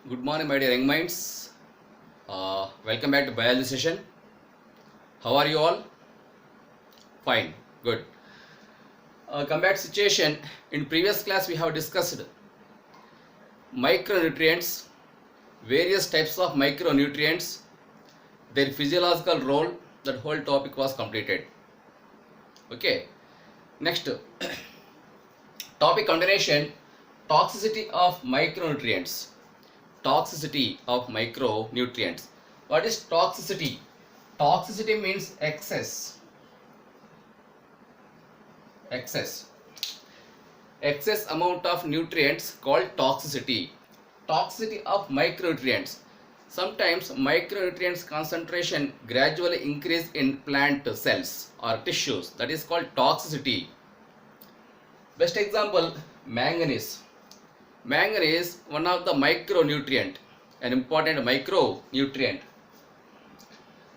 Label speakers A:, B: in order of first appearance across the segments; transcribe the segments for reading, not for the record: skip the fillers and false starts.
A: Good morning, my dear young minds. Welcome back to biology session. How are you all? Fine, good. Come back situation. In previous class, we have discussed micronutrients, various types of micronutrients, their physiological role. That whole topic was completed. Okay. Next topic continuation: toxicity of micronutrients. Toxicity of micronutrients. What is toxicity? Toxicity means excess amount of nutrients called toxicity. Toxicity of micronutrients. Sometimes micronutrients concentration gradually increase in plant cells or tissues. That is called toxicity. Best example, manganese. Manganese, one of the micronutrient, an important micronutrient.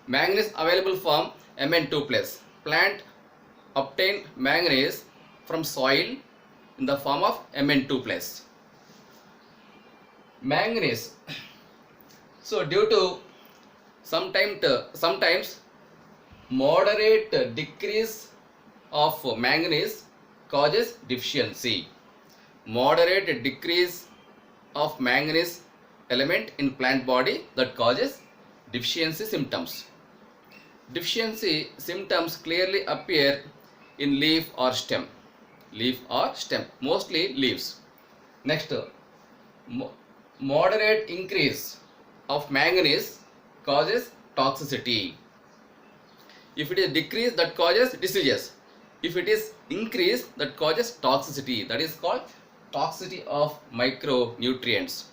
A: Manganese available from Mn2 plus. Plant obtain manganese from soil in the form of Mn2 plus. Manganese. So due to sometimes moderate decrease of manganese causes deficiency. Moderate decrease of manganese element in plant body that causes deficiency symptoms. Deficiency symptoms clearly appear in leaf or stem. Mostly leaves. Next, moderate increase of manganese causes toxicity. If it is decreased, that causes diseases. If it is increased, that causes toxicity. That is called toxicity of micronutrients.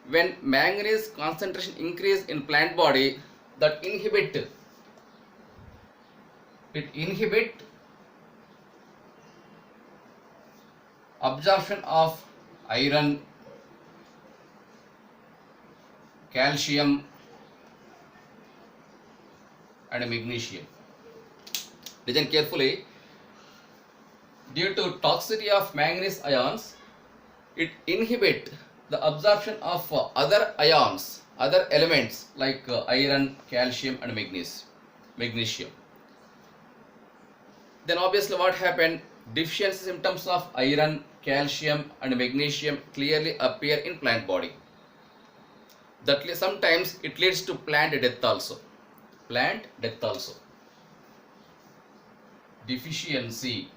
A: When manganese concentration increase in plant body, that inhibit absorption of iron, calcium and magnesium. Listen carefully. Due to toxicity of manganese ions, it inhibit the absorption of other ions, other elements like iron, calcium and magnesium. Then obviously what happened? Deficiency symptoms of iron, calcium and magnesium clearly appear in plant body. That sometimes it leads to plant death also. Deficiency.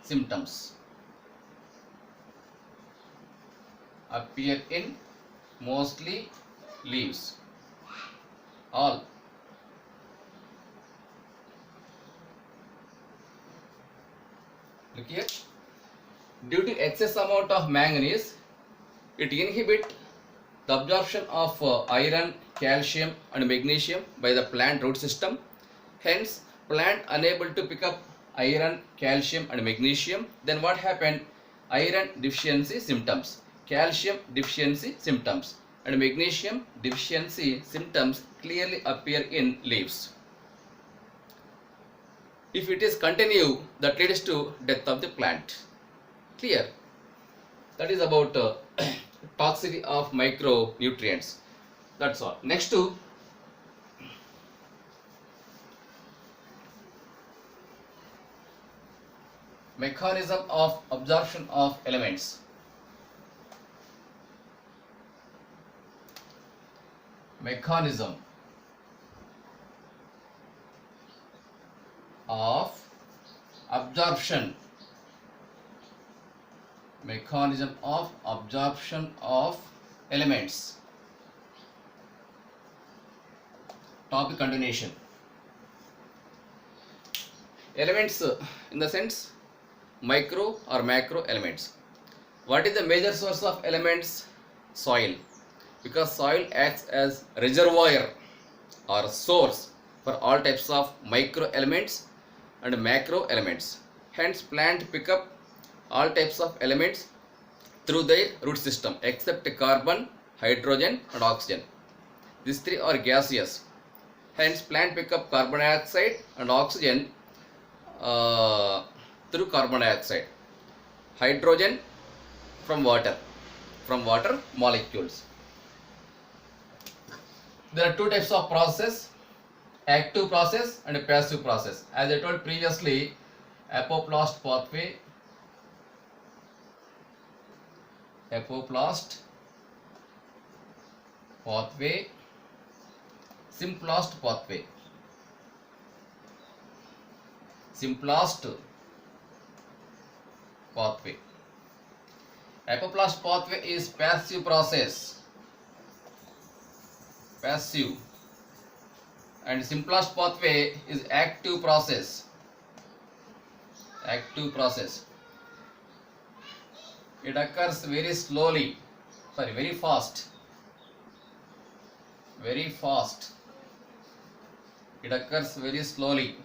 A: Symptoms appear in mostly leaves. All. Look here. Due to excess amount of manganese, it inhibit the absorption of iron, calcium and magnesium by the plant root system. Hence, plant unable to pick up iron, calcium and magnesium. Then what happened? Iron deficiency symptoms, calcium deficiency symptoms and magnesium deficiency symptoms clearly appear in leaves. If it is continue, that leads to death of the plant. Clear? That is about toxicity of micronutrients. That's all. Next to mechanism of absorption of elements. Mechanism of absorption. Mechanism of absorption of elements. Topic continuation. Elements in the sense micro or macro elements. What is the major source of elements? Soil. Because soil acts as reservoir or source for all types of micro elements and macro elements. Hence plant pick up all types of elements through their root system except carbon, hydrogen and oxygen. These three are gaseous. Hence, plant pick up carbon dioxide and oxygen through carbon dioxide, hydrogen from water molecules. There are two types of process: active process and a passive process. As I told previously, apoplast pathway, Simplast pathway. Apoplast pathway is passive process, and simplast pathway is active process. It occurs very fast. It occurs very slowly.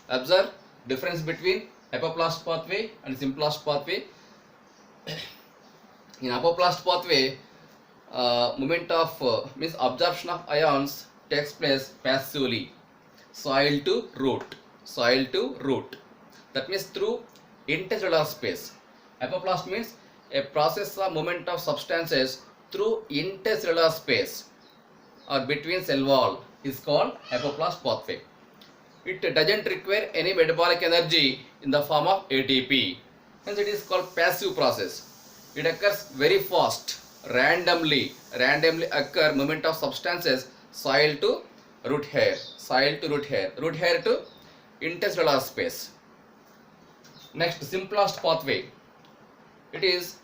A: Observe difference between apoplast pathway and simplast pathway. In apoplast pathway, movement of means absorption of ions takes place passively, soil to root. That means through intercellular space. Apoplast means a process of movement of substances through intercellular space or between cell wall is called apoplast pathway. It doesn't require any metabolic energy in the form of ATP. Hence it is called passive process. It occurs very fast, randomly occur movement of substances soil to root hair to intercellular space. Next, simplast pathway. It is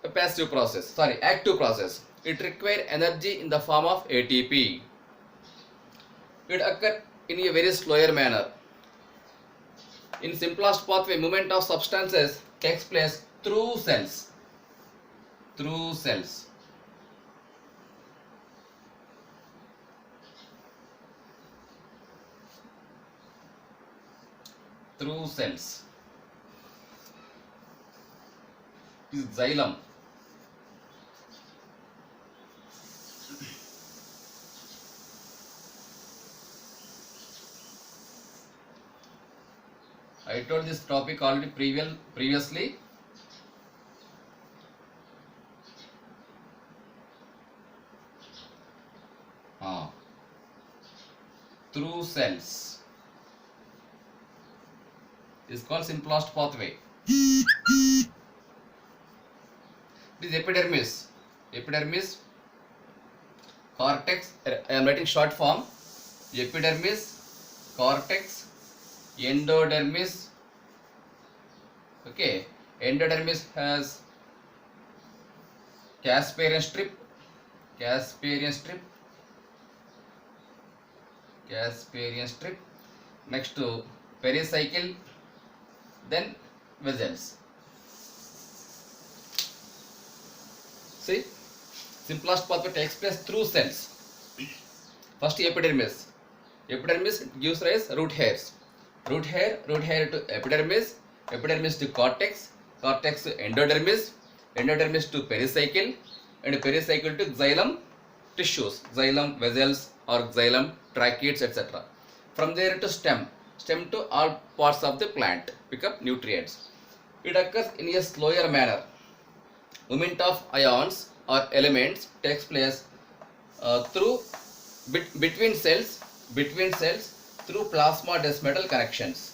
A: a active process. It requires energy in the form of ATP. It occurs in a very slower manner. In simplast pathway, movement of substances takes place through cells. Is xylem. I told this topic already previously. Through cells is called simplast pathway. This epidermis, cortex. I am writing short form. Epidermis, cortex, endodermis. Okay, endodermis has Casparian strip. Next to pericycle, then vessels. See, simplast pathway takes place through cells. First, epidermis. Epidermis gives rise root hairs. Root hair to epidermis to cortex to endodermis to pericycle, and pericycle to xylem tissues, xylem vessels or xylem tracheids, etc. From there to stem to all parts of the plant pick up nutrients. It occurs in a slower manner. Movement of ions or elements takes place between cells through plasma-desmetal connections.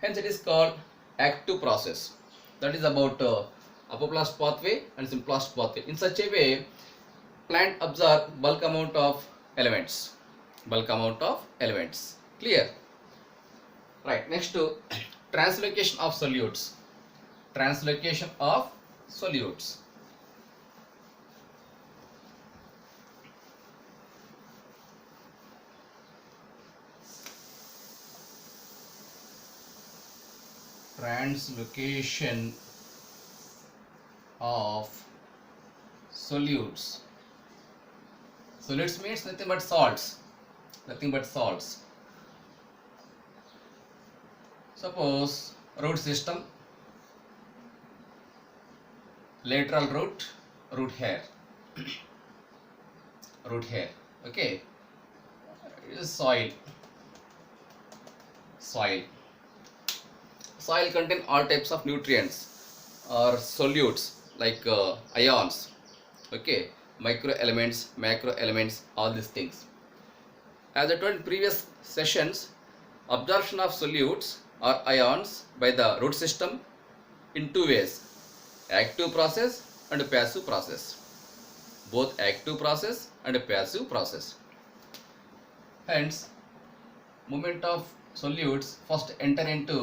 A: Hence it is called active process. That is about apoplast pathway and simplast pathway. In such a way, plant absorb bulk amount of elements. Clear? Right. Next to translocation of solutes. Translocation of solutes. Solutes means nothing but salts. Suppose root system, lateral root, root hair, root hair. Okay, it is soil. Soil. Soil contain all types of nutrients or solutes like ions. Okay, micro elements, macro elements, all these things. As I told in previous sessions, absorption of solutes or ions by the root system in two ways: active process and passive process. Both active process and passive process. Hence, movement of solutes first enter into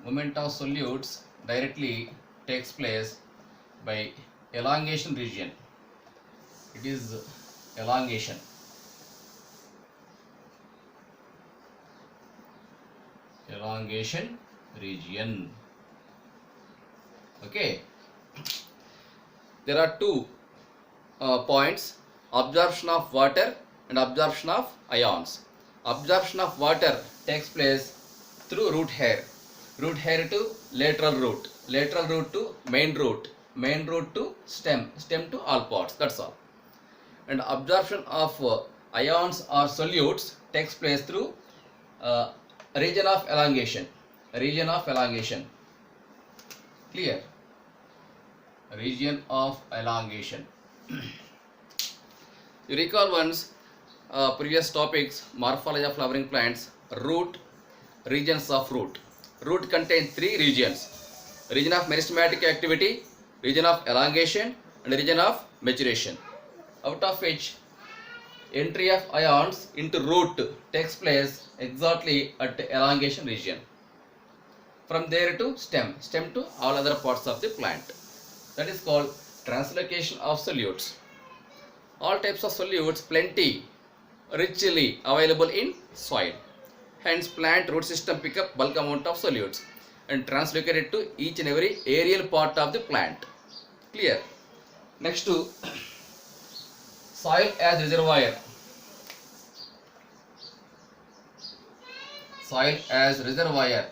A: movement of solutes directly takes place by elongation region. It is elongation. Elongation region. Okay. There are two points: absorption of water and absorption of ions. Absorption of water takes place through root hair. Root hair to lateral root to main root to stem to all parts. That's all. And absorption of ions or solutes takes place through region of elongation. Region of elongation. Clear? Region of elongation. You recall once previous topics: morphology of flowering plants, root, regions of root. Root contains three regions: region of meristematic activity, region of elongation, and region of maturation. Out of which entry of ions into root takes place exactly at the elongation region. From there to stem to all other parts of the plant. That is called translocation of solutes. All types of solutes plenty, richly available in soil. Hence, plant root system pick up bulk amount of solutes and translocate it to each and every aerial part of the plant. Clear? Next to soil as reservoir. Soil as reservoir.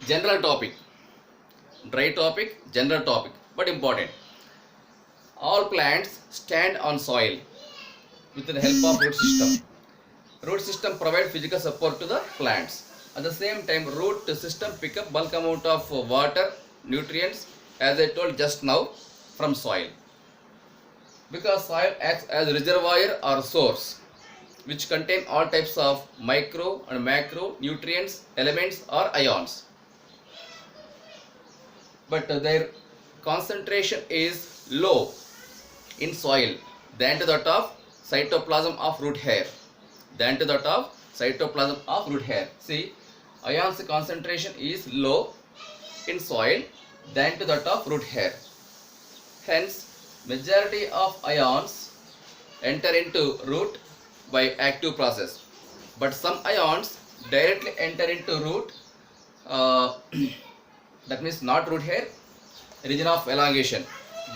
A: General topic. Dry topic, general topic, but important. All plants stand on soil with the help of root system. Root system provide physical support to the plants. At the same time, root system pick up bulk amount of water, nutrients, as I told just now, from soil. Because soil acts as reservoir or source, which contain all types of micro and macro nutrients, elements or ions. But their concentration is low in soil than to that of cytoplasm of root hair. See, ions concentration is low in soil than to that of root hair. Hence, majority of ions enter into root by active process, but some ions directly enter into root, that means not root hair, region of elongation,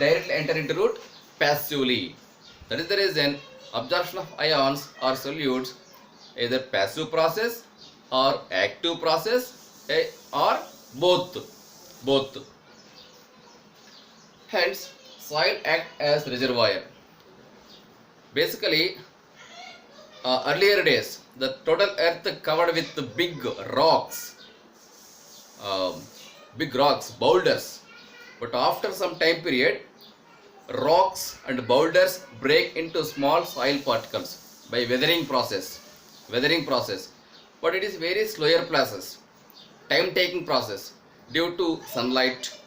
A: directly enter into root passively. That is the reason absorption of ions or solutes either passive process or active process or both. Hence, soil acts as reservoir. Basically, earlier days, the total earth covered with big rocks, boulders. But after some time period, rocks and boulders break into small soil particles by weathering process. But it is very slower process, time taking process, due to sunlight,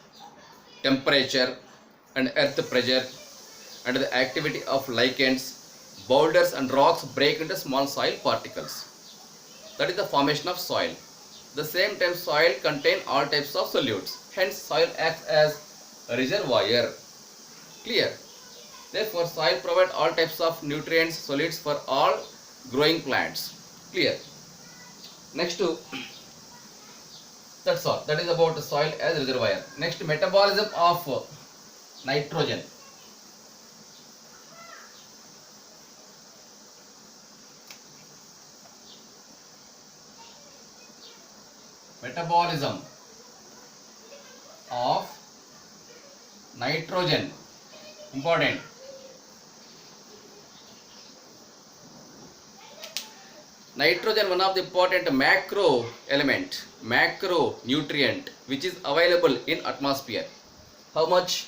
A: temperature and earth pressure and the activity of lichens. Boulders and rocks break into small soil particles. That is the formation of soil. The same time, soil contains all types of solutes. Hence, soil acts as a reservoir. Clear? Therefore, soil provides all types of nutrients, solids for all growing plants. Clear? Next to, that's all. That is about soil as reservoir. Next, metabolism of nitrogen. metabolism of nitrogen. Important. Nitrogen, one of the important macro element, macro nutrient, which is available in atmosphere. How much?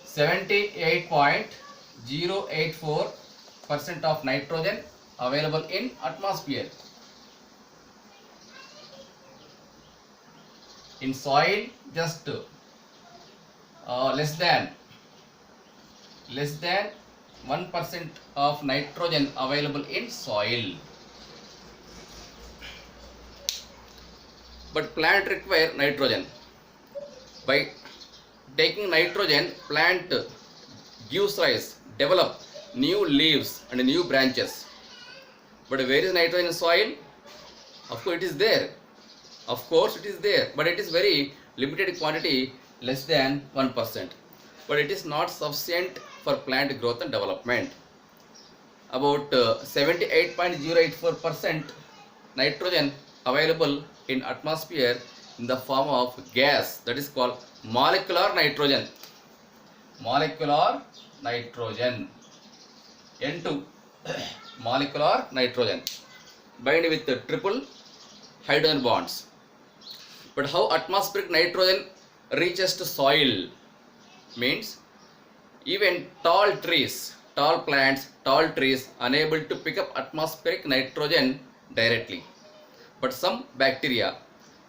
A: 78.084% of nitrogen available in atmosphere. In soil, just less than 1% of nitrogen available in soil. But plant require nitrogen. By taking nitrogen, plant gives rise, develop new leaves and new branches. But where is nitrogen in soil? Of course it is there. But it is very limited quantity, less than 1%. But it is not sufficient for plant growth and development. About 78.084% nitrogen available in atmosphere in the form of gas, that is called molecular nitrogen. Molecular nitrogen, N2, molecular nitrogen, bind with the triple hydrogen bonds. But how atmospheric nitrogen reaches to soil? Means even tall trees, tall plants, tall trees unable to pick up atmospheric nitrogen directly. But some bacteria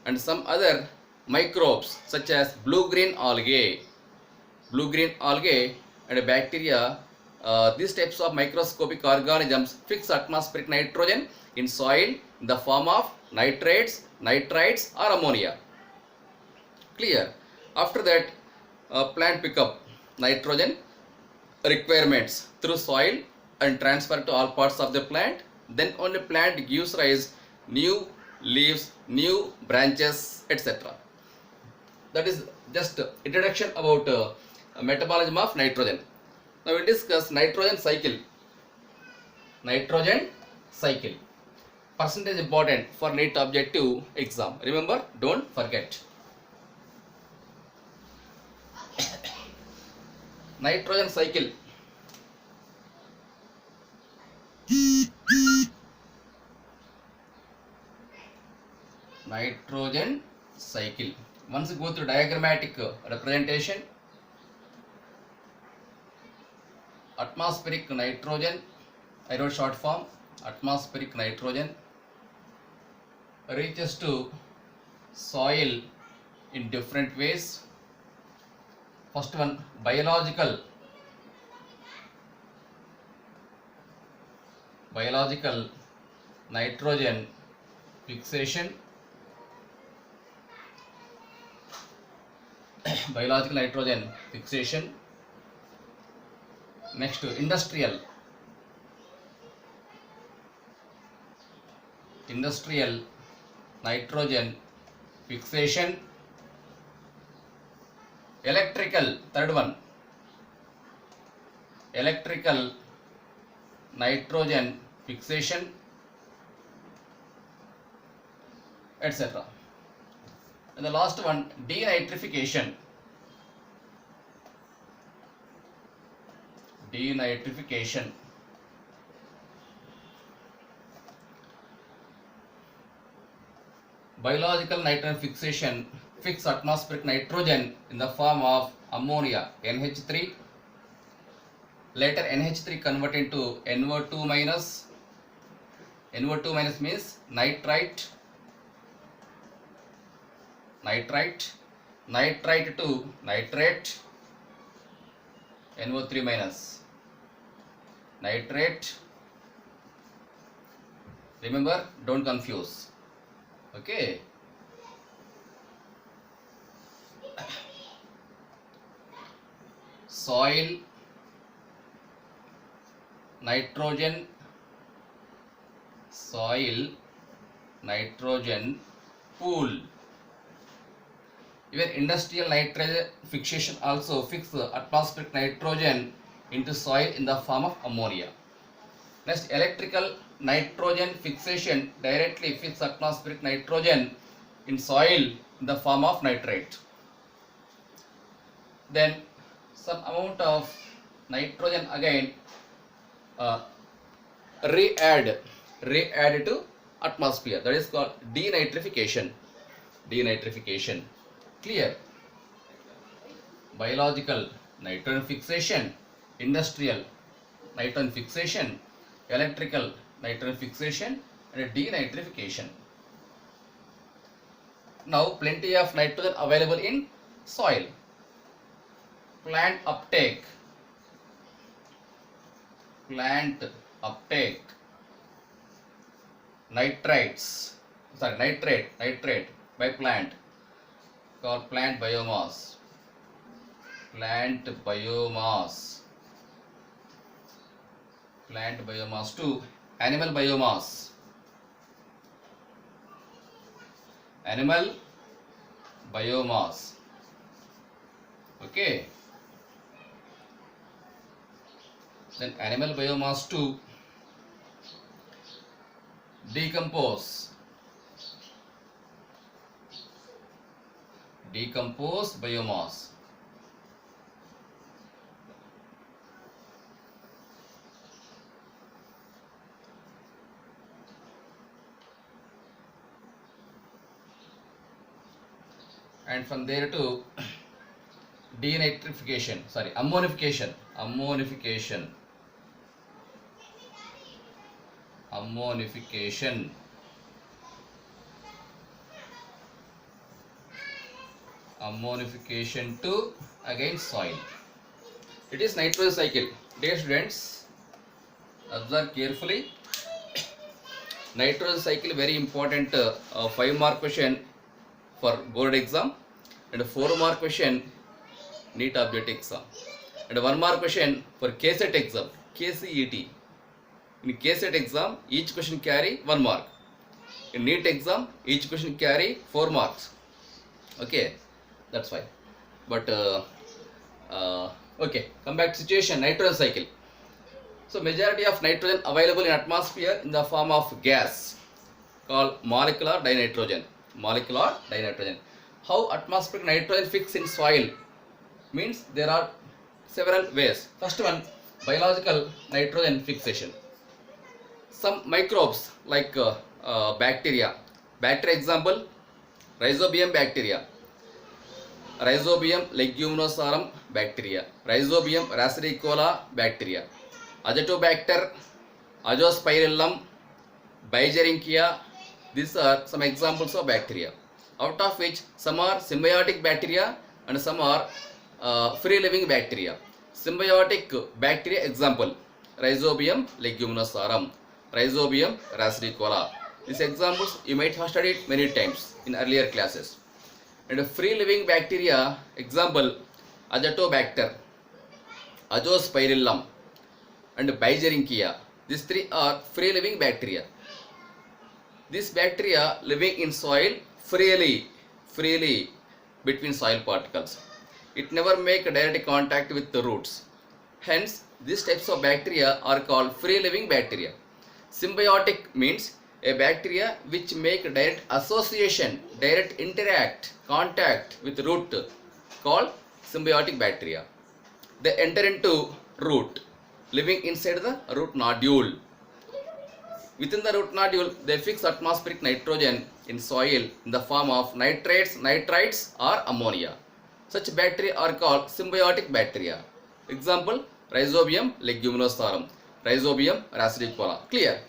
A: and some other microbes such as blue-green algae and bacteria, these types of microscopic organisms fix atmospheric nitrogen in soil in the form of nitrates, nitrites or ammonia. Clear? After that, plant pick up nitrogen requirements through soil and transfer to all parts of the plant. Then only plant gives rise new leaves, new branches, etc. That is just introduction about metabolism of nitrogen. Now we discuss nitrogen cycle. Nitrogen cycle. Percentage important for NEET objective exam. Remember, don't forget. Nitrogen cycle. Nitrogen cycle. Once you go through diagrammatic representation, atmospheric nitrogen, I wrote short form, atmospheric nitrogen reaches to soil in different ways. First one, biological nitrogen fixation. Biological nitrogen fixation. Next, industrial nitrogen fixation. Electrical, third one, electrical nitrogen fixation, etc. And the last one, denitrification. Biological nitrogen fixation fix atmospheric nitrogen in the form of ammonia, NH3. Later NH3 convert into NO2 minus. NO2 minus means nitrite. Nitrite to nitrate. NO3 minus. Nitrate. Remember, don't confuse. Okay. Soil nitrogen pool. Even industrial nitrogen fixation also fix atmospheric nitrogen into soil in the form of ammonia. Next, electrical nitrogen fixation directly fix atmospheric nitrogen in soil in the form of nitrate. Then some amount of nitrogen again re-add to atmosphere, that is called denitrification. Clear? Biological nitrogen fixation, industrial nitrogen fixation, electrical nitrogen fixation, and denitrification. Now plenty of nitrogen available in soil. Plant uptake, nitrate by plant, called plant biomass. To animal biomass. Okay. Then animal biomass to decompose biomass. And from there to ammonification. Ammonification to again soil. It is nitrogen cycle. Dear students, observe carefully. Nitrogen cycle very important. 5-mark question for board exam, and a 4-mark question NEET objective exam, and a 1-mark question for KCET exam, KCET. In KCET exam, each question carry 1 mark. In NEET exam, each question carry 4 marks. Okay, that's why. But okay, come back to situation. Nitrogen cycle. So majority of nitrogen available in atmosphere in the form of gas called molecular dinitrogen. How atmospheric nitrogen fix in soil? Means there are several ways. First one, biological nitrogen fixation. Some microbes like bacteria. Example, Rhizobium bacteria, Rhizobium leguminosarum bacteria, Rhizobium racedocola bacteria, Azotobacter, Azospirillum, Beijeringia. These are some examples of bacteria, out of which some are symbiotic bacteria and some are free living bacteria. Symbiotic bacteria example, Rhizobium leguminosarum, Rhizobium racedocola. These examples you might have studied many times in earlier classes. And free living bacteria example, Azotobacter, Azospirillum and Beijeringia. These 3 are free living bacteria. These bacteria living in soil freely between soil particles. It never make direct contact with the roots. Hence, these types of bacteria are called free living bacteria. Symbiotic means a bacteria which make direct association, direct contact with root, called symbiotic bacteria. They enter into root, living inside the root nodule. Within the root nodule, they fix atmospheric nitrogen in soil in the form of nitrates, or ammonia. Such bacteria are called symbiotic bacteria. Example, Rhizobium leguminosarum, Rhizobium racedocola. Clear?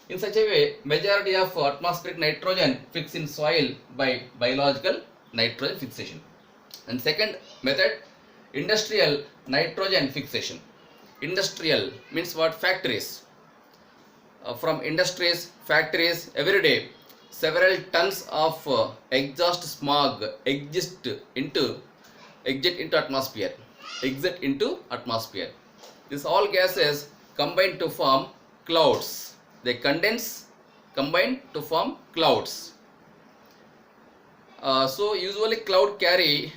A: In such a way, majority of atmospheric nitrogen fix in soil by biological nitrogen fixation. And second method, industrial nitrogen fixation. Industrial means what? Factories. From industries, factories, every day several tons of exhaust smog exit into atmosphere. These all gases combine to form clouds. They condense, combine to form clouds. So usually cloud carry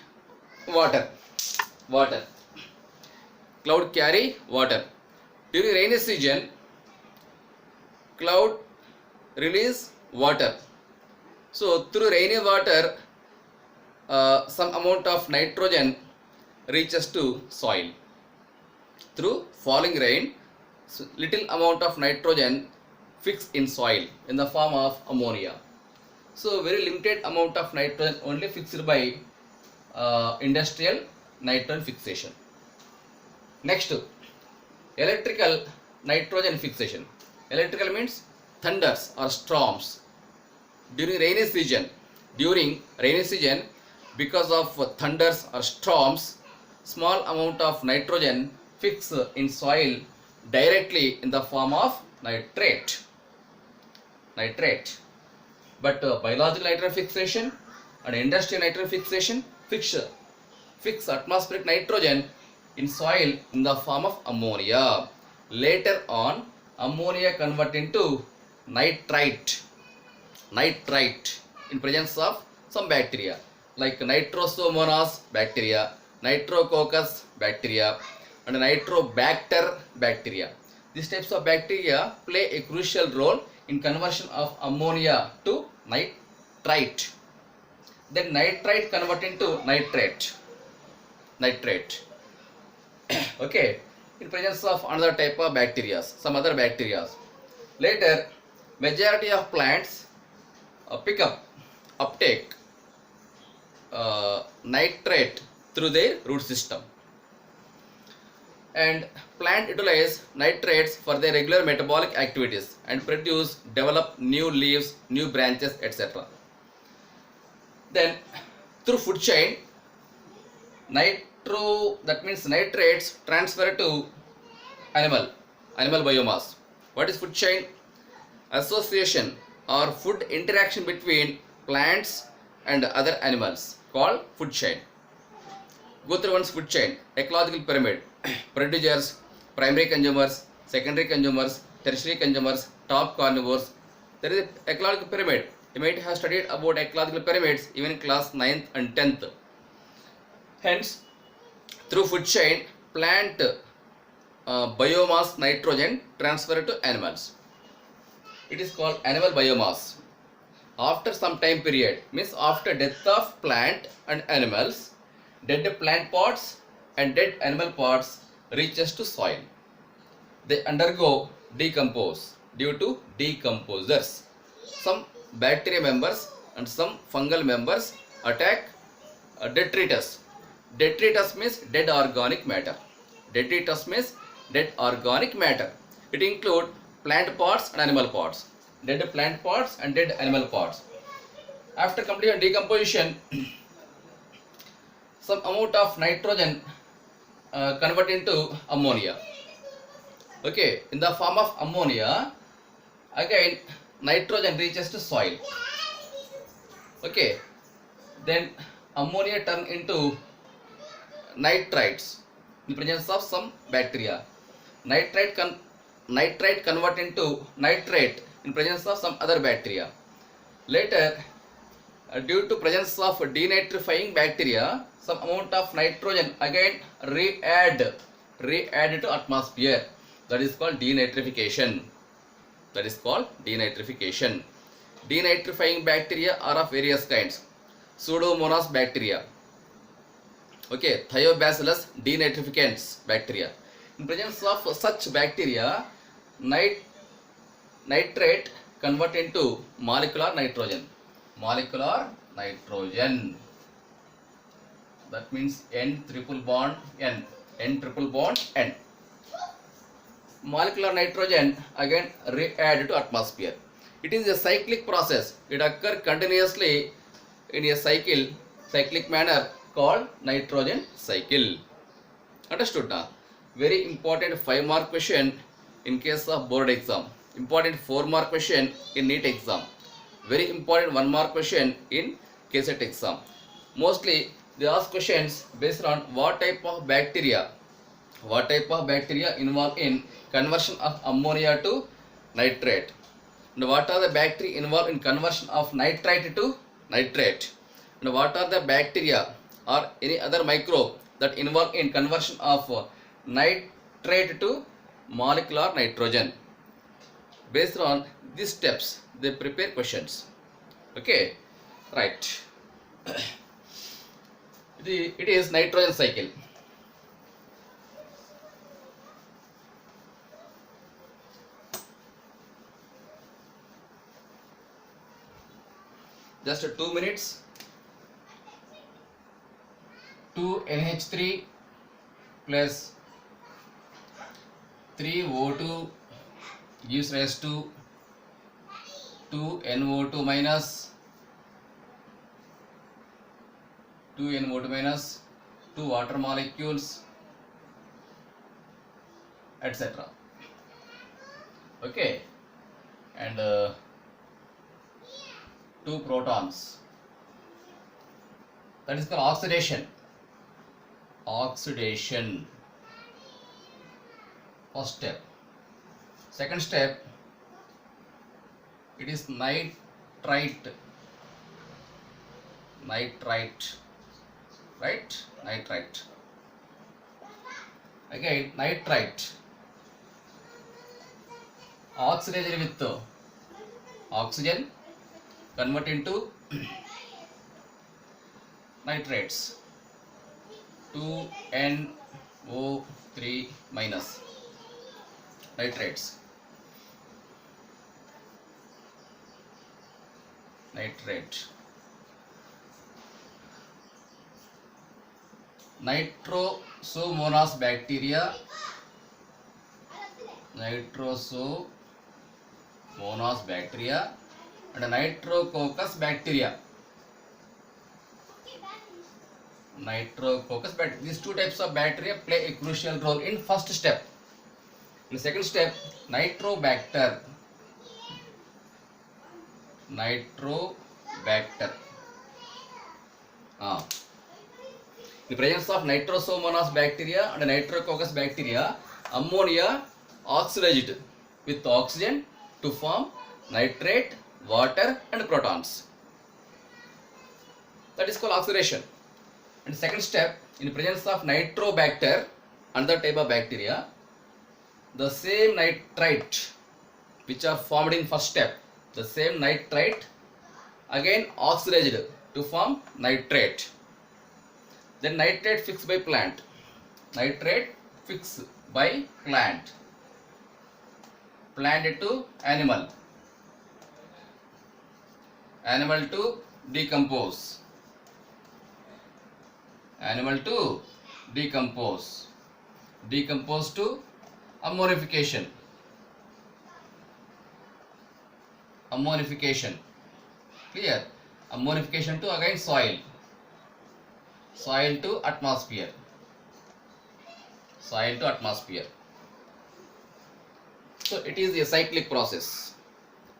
A: water. Cloud carry water. During rainy season, cloud release water. So through rainy water, some amount of nitrogen reaches to soil. Through falling rain, little amount of nitrogen fixed in soil in the form of ammonia. So very limited amount of nitrogen only fixed by industrial nitrogen fixation. Next, electrical nitrogen fixation. Electrical means thunders or storms. During rainy season, because of thunders or storms, small amount of nitrogen fix in soil directly in the form of nitrate. But biological nitrogen fixation and industrial nitrogen fixation fix atmospheric nitrogen in soil in the form of ammonia. Later on, ammonia convert into nitrite in presence of some bacteria like Nitrosomonas bacteria, Nitrococcus bacteria, and Nitrobacter bacteria. These types of bacteria play a crucial role in conversion of ammonia to nitrite. Then nitrite convert into nitrate. Okay, in presence of another type of bacteria, some other bacteria. Later, majority of plants uptake nitrate through their root system, and plant utilize nitrates for their regular metabolic activities and develop new leaves, new branches, etc. Then through food chain, that means nitrates transfer to animal biomass. What is food chain? Association or food interaction between plants and other animals called food chain. Go through one's food chain. Ecological pyramid. Producers, primary consumers, secondary consumers, tertiary consumers, top carnivores. There is an ecological pyramid. You might have studied about ecological pyramids even in class 9th and 10th. Hence, through food chain, plant biomass nitrogen transfer to animals. It is called animal biomass. After some time period, means after death of plant and animals, dead plant parts and dead animal parts reaches to soil. They undergo decompose due to decomposers. Some bacteria members and some fungal members attack detritus. Detritus means dead organic matter. Detritus means dead organic matter. It includes plant parts and animal parts. Dead plant parts and dead animal parts. After complete decomposition, some amount of nitrogen convert into ammonia. Okay, in the form of ammonia, again nitrogen reaches to soil. Okay, then ammonia turn into nitrites in presence of some bacteria. Nitrite convert into nitrate in presence of some other bacteria. Later, due to presence of denitrifying bacteria, some amount of nitrogen again re-add to atmosphere. That is called denitrification. Denitrifying bacteria are of various kinds. Pseudomonas bacteria. Okay, Thiobacillus denitrificans bacteria. In presence of such bacteria, nitrate convert into molecular nitrogen. That means N triple bond N. Molecular nitrogen again re-add to atmosphere. It is a cyclic process. It occurs continuously in a cyclic manner called nitrogen cycle. Understood now? Very important 5-mark question in case of board exam. Important 4-mark question in NEET exam. Very important 1-mark question in KCET exam. Mostly they ask questions based on what type of bacteria involved in conversion of ammonia to nitrate, and what are the bacteria involved in conversion of nitrite to nitrate, and what are the bacteria or any other microbe that involved in conversion of nitrate to molecular nitrogen. Based on these steps, they prepare questions. Okay, right. It is nitrogen cycle. Just 2 minutes. 2NH3 plus 3O2 gives rise to 2NO2 minus 2 water molecules, etc. Okay, and 2 protons. That is called oxidation. Oxidation. First step. Second step, it is nitrite. Nitrite. Right? Nitrite. Again, nitrite. Oxidized with oxygen, convert into nitrates. 2NO3 minus. Nitrates. Nitrate. Nitrosomonas bacteria. Nitrosomonas bacteria and Nitrococcus bacteria. Nitrococcus bacteria. These two types of bacteria play a crucial role in first step. In the second step, Nitrobacter. Nitrobacter. In the presence of Nitrosomonas bacteria and Nitrococcus bacteria, ammonia oxidized with oxygen to form nitrate, water and protons. That is called oxidation. And second step, in the presence of Nitrobacter, another type of bacteria, the same nitrite which are formed in first step, the same nitrite again oxidized to form nitrate. Then nitrate fixed by plant. Nitrate fixed by plant. Plant to animal. Animal to decompose. Animal to decompose. Decompose to ammonification. Ammonification. Clear? Ammonification to again soil. Soil to atmosphere. Soil to atmosphere. So it is a cyclic process.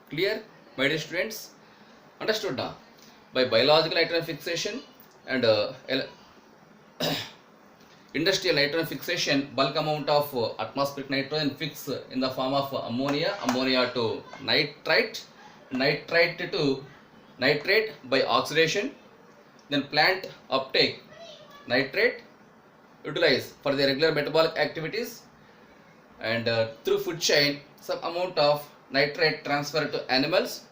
A: Clear, my dear students? Understood now? By biological nitrogen fixation and industrial nitrogen fixation, bulk amount of atmospheric nitrogen fixed in the form of ammonia, ammonia to nitrite, nitrite to nitrate by oxidation. Then plant uptake nitrate utilized for the regular metabolic activities, and through food chain some amount of nitrate transferred to animals,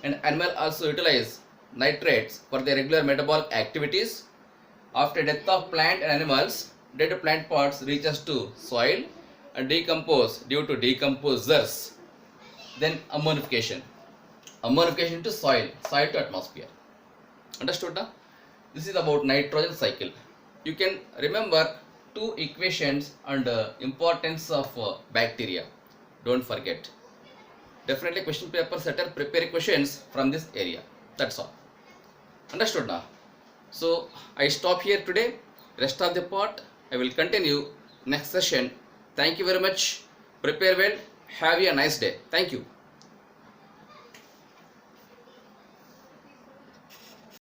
A: and animal also utilize nitrates for their regular metabolic activities. After death of plant and animals, dead plant parts reaches to soil and decompose due to decomposers. Then ammonification. Ammonification to soil, soil to atmosphere. Understood now? This is about nitrogen cycle. You can remember two equations and importance of bacteria. Don't forget. Definitely question paper setter prepare questions from this area. That's all. Understood now? So I stop here today. Rest of the part I will continue next session. Thank you very much. Prepare well. Have a nice day. Thank you.